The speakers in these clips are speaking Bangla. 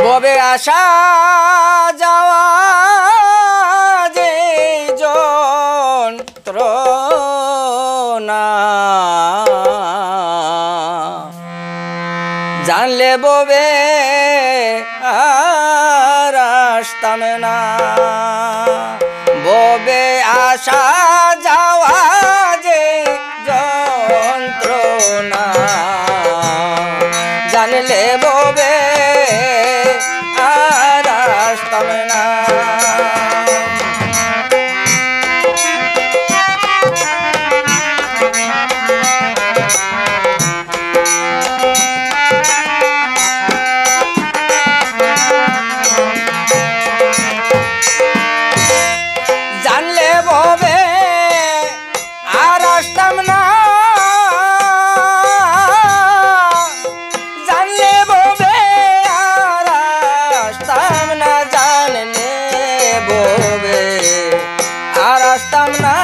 ববে আসা যাওয়া যে যন্ত্রণা জানলে ববে আর আসতাম না। ববে আসা যাওয়া যে যন্ত্রণা জানলে ববে আর আসতাম না। জানলে ববে আর আসতাম না। জানলে ববে আর আসতাম না। জানলে ববে আর আসতাম না।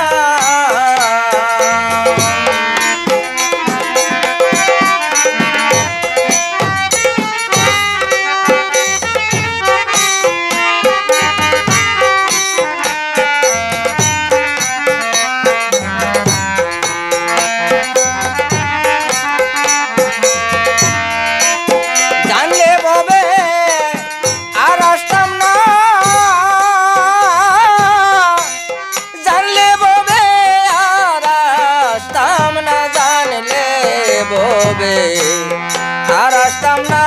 ববে আর আসতাম না।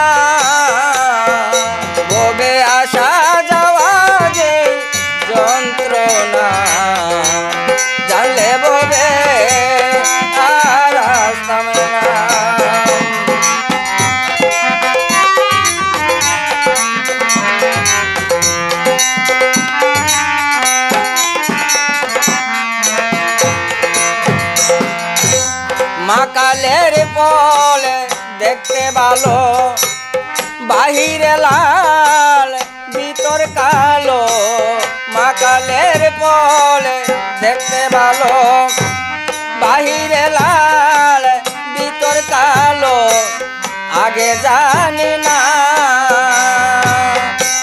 ববে আসা যাওয়া যে যন্ত্রণা জানলে ববে আর আসতাম না। মা কালের পলে দেখতে ভালো, বাহিরে লাল ভিতর কালো। মা কালের পলে দেখতে ভালো, বাহিরে লাল ভিতর কালো। আগে জানি না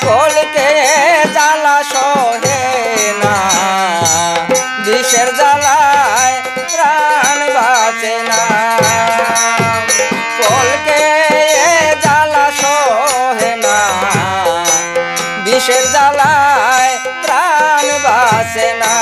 কলকে জ্বালা সহে না, বিষের জ্বালায় প্রাণ বাঁচে না। কলকে জ্বালা সহে না, বিষের জ্বালায় প্রাণ বাঁচে না।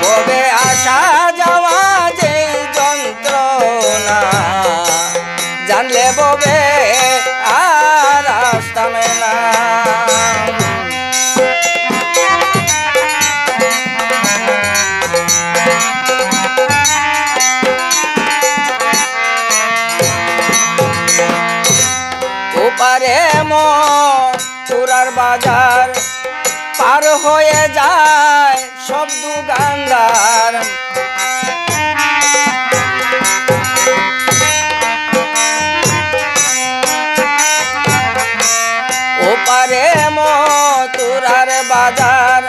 ববে আসা যাওয়া যে যন্ত্রণা জানলে ববে আর আসতাম না। ওপারে মথুরার বাজার পার হয়ে যায় সব দোকানদার। ওপারে মথুরার বাজার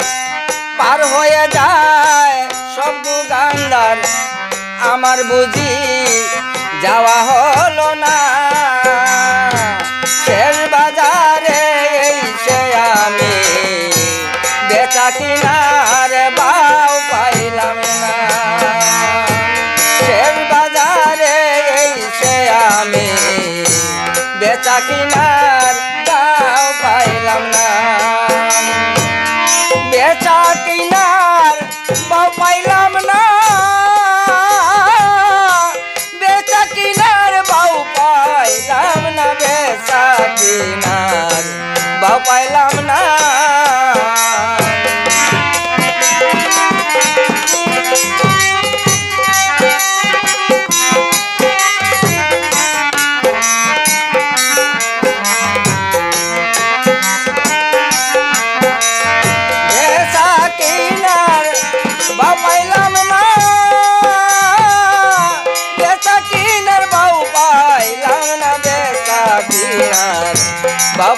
পার হয়ে যায় সব দোকানদার। আমার বুঝি যাওয়া হলো না, শেষ বাজারে এসে আমি বেচা কিনার বাও পাইলাম না। শেষ বাজারে এসে আমি বেচা কিনার বাও পাইলাম না। বেচা কিনার বাও পাইলাম না। বেচা কিনার বাও পাইলাম না। বেচা কিনার বাও পাইলাম না।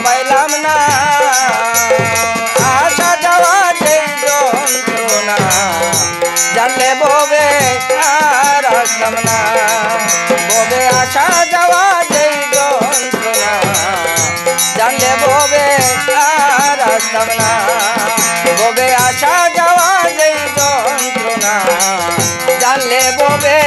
পাইলাম না। আসা যাওয়া যে ববে আর আসতাম না ববে আসা যাওয়া যেই যন্ত্রণা জানলে ববে আর আসতাম না ববে আসা যাওয়া যেই যন্ত্রণা জানলে ববে